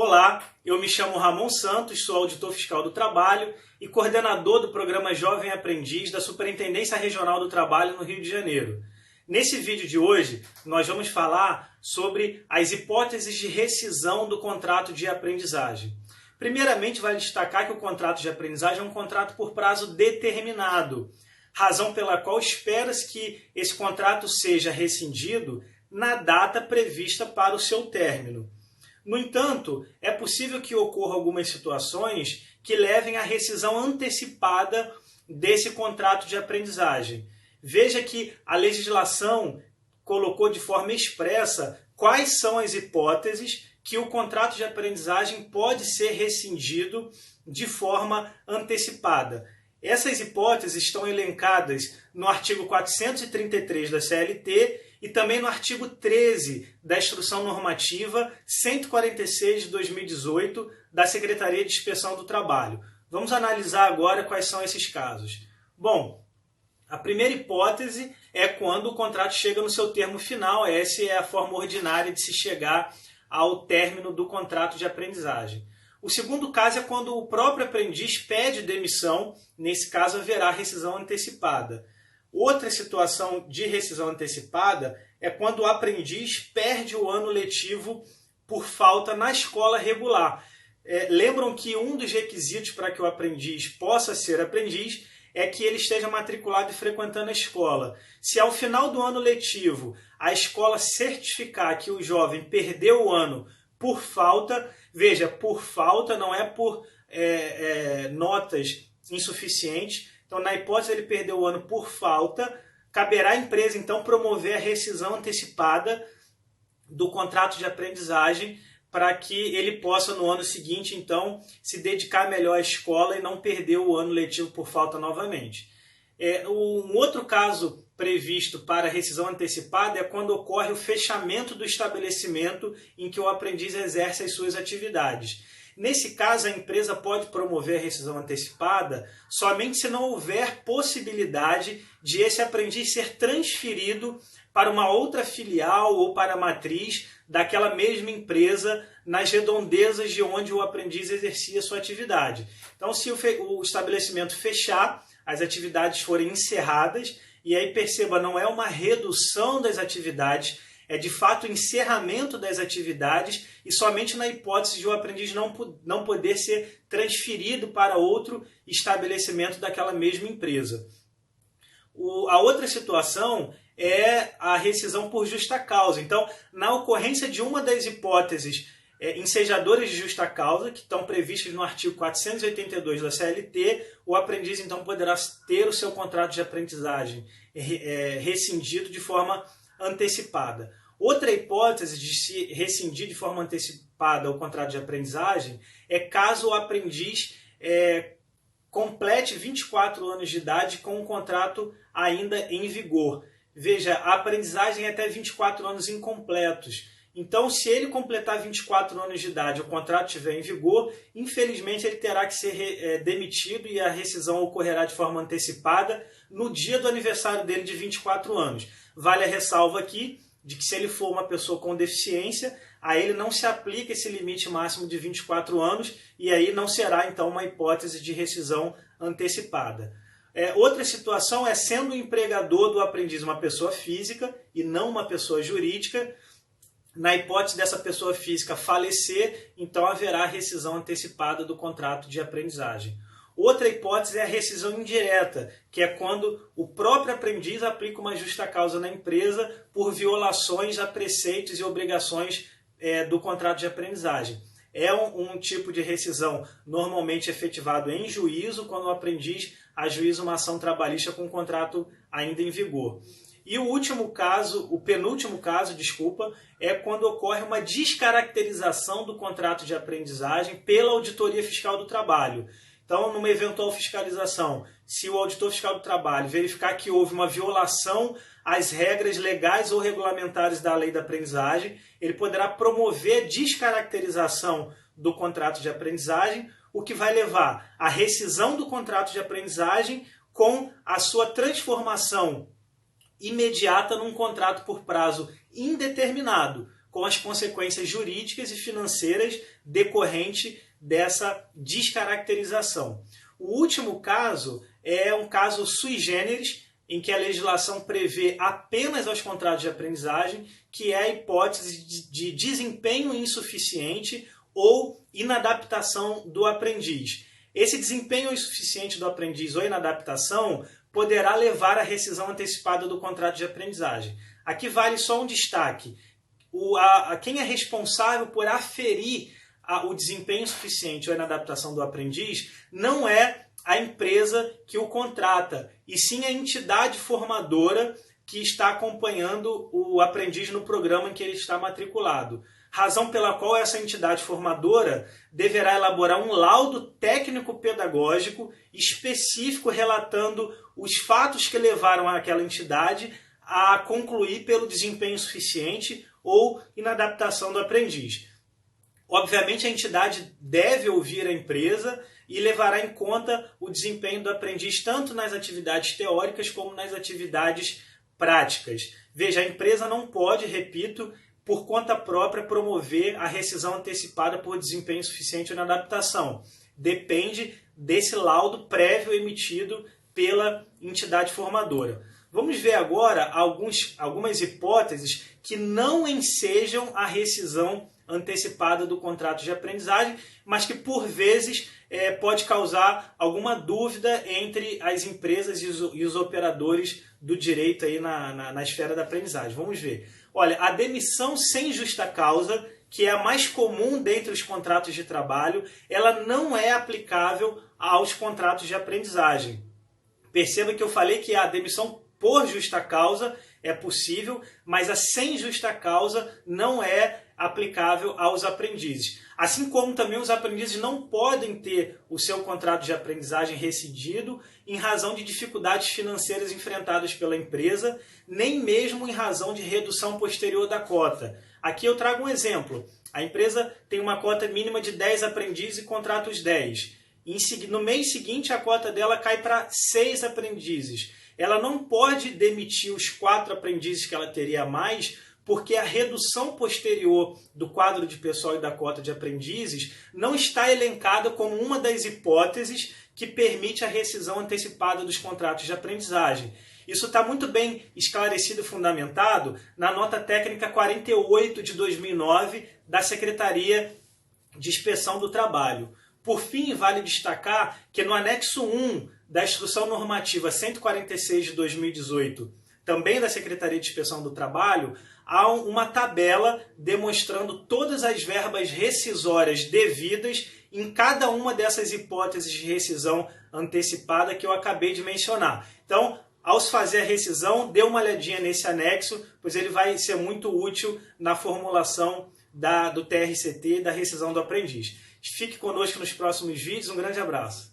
Olá, eu me chamo Ramon Santos, sou auditor fiscal do trabalho e coordenador do programa Jovem Aprendiz da Superintendência Regional do Trabalho no Rio de Janeiro. Nesse vídeo de hoje, nós vamos falar sobre as hipóteses de rescisão do contrato de aprendizagem. Primeiramente, vale destacar que o contrato de aprendizagem é um contrato por prazo determinado, razão pela qual espera-se que esse contrato seja rescindido na data prevista para o seu término. No entanto, é possível que ocorram algumas situações que levem à rescisão antecipada desse contrato de aprendizagem. Veja que a legislação colocou de forma expressa quais são as hipóteses que o contrato de aprendizagem pode ser rescindido de forma antecipada. Essas hipóteses estão elencadas no artigo 433 da CLT e também no artigo 13 da Instrução Normativa 146 de 2018 da Secretaria de Inspeção do Trabalho. Vamos analisar agora quais são esses casos. Bom, a primeira hipótese é quando o contrato chega no seu termo final. Essa é a forma ordinária de se chegar ao término do contrato de aprendizagem. O segundo caso é quando o próprio aprendiz pede demissão. Nesse caso, haverá rescisão antecipada. Outra situação de rescisão antecipada é quando o aprendiz perde o ano letivo por falta na escola regular. Lembram que um dos requisitos para que o aprendiz possa ser aprendiz é que ele esteja matriculado e frequentando a escola. Se ao final do ano letivo a escola certificar que o jovem perdeu o ano por falta, veja, por falta, não é por notas insuficientes. Então, na hipótese de ele perder o ano por falta, caberá à empresa, então, promover a rescisão antecipada do contrato de aprendizagem para que ele possa, no ano seguinte, então, se dedicar melhor à escola e não perder o ano letivo por falta novamente. Um outro caso previsto para rescisão antecipada é quando ocorre o fechamento do estabelecimento em que o aprendiz exerce as suas atividades. Nesse caso, a empresa pode promover a rescisão antecipada somente se não houver possibilidade de esse aprendiz ser transferido para uma outra filial ou para a matriz daquela mesma empresa nas redondezas de onde o aprendiz exercia sua atividade. Então, se o estabelecimento fechar, as atividades forem encerradas, e aí perceba, não é uma redução das atividades, é de fato o encerramento das atividades e somente na hipótese de o aprendiz não poder ser transferido para outro estabelecimento daquela mesma empresa. A outra situação é a rescisão por justa causa. Então, na ocorrência de uma das hipóteses ensejadoras de justa causa, que estão previstas no artigo 482 da CLT, o aprendiz então poderá ter o seu contrato de aprendizagem rescindido de forma antecipada. Outra hipótese de se rescindir de forma antecipada o contrato de aprendizagem é caso o aprendiz complete 24 anos de idade com o contrato ainda em vigor. Veja, a aprendizagem é até 24 anos incompletos. Então, se ele completar 24 anos de idade e o contrato estiver em vigor, infelizmente ele terá que ser demitido e a rescisão ocorrerá de forma antecipada no dia do aniversário dele de 24 anos. Vale a ressalva aqui de que se ele for uma pessoa com deficiência, a ele não se aplica esse limite máximo de 24 anos e aí não será então uma hipótese de rescisão antecipada. Outra situação é sendo o empregador do aprendiz uma pessoa física e não uma pessoa jurídica. Na hipótese dessa pessoa física falecer, então haverá rescisão antecipada do contrato de aprendizagem. Outra hipótese é a rescisão indireta, que é quando o próprio aprendiz aplica uma justa causa na empresa por violações a preceitos e obrigações do contrato de aprendizagem. É um tipo de rescisão normalmente efetivado em juízo, quando o aprendiz ajuiza uma ação trabalhista com o contrato ainda em vigor. E o penúltimo caso, é quando ocorre uma descaracterização do contrato de aprendizagem pela Auditoria Fiscal do Trabalho. Então, numa eventual fiscalização, se o auditor fiscal do trabalho verificar que houve uma violação às regras legais ou regulamentares da lei da aprendizagem, ele poderá promover descaracterização do contrato de aprendizagem, o que vai levar à rescisão do contrato de aprendizagem com a sua transformação imediata num contrato por prazo indeterminado. com as consequências jurídicas e financeiras decorrentes dessa descaracterização. O último caso é um caso sui generis, em que a legislação prevê apenas aos contratos de aprendizagem, que é a hipótese de desempenho insuficiente ou inadaptação do aprendiz. Esse desempenho insuficiente do aprendiz ou inadaptação poderá levar à rescisão antecipada do contrato de aprendizagem. Aqui vale só um destaque. Quem é responsável por aferir o desempenho insuficiente ou inadaptação do aprendiz não é a empresa que o contrata, e sim a entidade formadora que está acompanhando o aprendiz no programa em que ele está matriculado. Razão pela qual essa entidade formadora deverá elaborar um laudo técnico-pedagógico específico relatando os fatos que levaram aquela entidade a concluir pelo desempenho insuficiente ou inadaptação do aprendiz. Obviamente, a entidade deve ouvir a empresa e levará em conta o desempenho do aprendiz tanto nas atividades teóricas como nas atividades práticas. Veja, a empresa não pode, repito, por conta própria, promover a rescisão antecipada por desempenho insuficiente ou inadaptação. Depende desse laudo prévio emitido pela entidade formadora. Vamos ver agora algumas hipóteses que não ensejam a rescisão antecipada do contrato de aprendizagem, mas que por vezes pode causar alguma dúvida entre as empresas e os operadores do direito aí na esfera da aprendizagem. Vamos ver. Olha, a demissão sem justa causa, que é a mais comum dentre os contratos de trabalho, ela não é aplicável aos contratos de aprendizagem. Perceba que eu falei que a demissão por justa causa é possível, mas a sem justa causa não é aplicável aos aprendizes. Assim como também os aprendizes não podem ter o seu contrato de aprendizagem rescindido em razão de dificuldades financeiras enfrentadas pela empresa, nem mesmo em razão de redução posterior da cota. Aqui eu trago um exemplo. A empresa tem uma cota mínima de 10 aprendizes e contrata os 10. No mês seguinte, a cota dela cai para 6 aprendizes. Ela não pode demitir os 4 aprendizes que ela teria a mais, porque a redução posterior do quadro de pessoal e da cota de aprendizes não está elencada como uma das hipóteses que permite a rescisão antecipada dos contratos de aprendizagem. Isso está muito bem esclarecido e fundamentado na nota técnica 48 de 2009 da Secretaria de Inspeção do Trabalho. Por fim, vale destacar que no anexo 1 da Instrução Normativa 146 de 2018, também da Secretaria de Inspeção do Trabalho, há uma tabela demonstrando todas as verbas rescisórias devidas em cada uma dessas hipóteses de rescisão antecipada que eu acabei de mencionar. Então, ao se fazer a rescisão, dê uma olhadinha nesse anexo, pois ele vai ser muito útil na formulação do TRCT e da rescisão do aprendiz. Fique conosco nos próximos vídeos. Um grande abraço.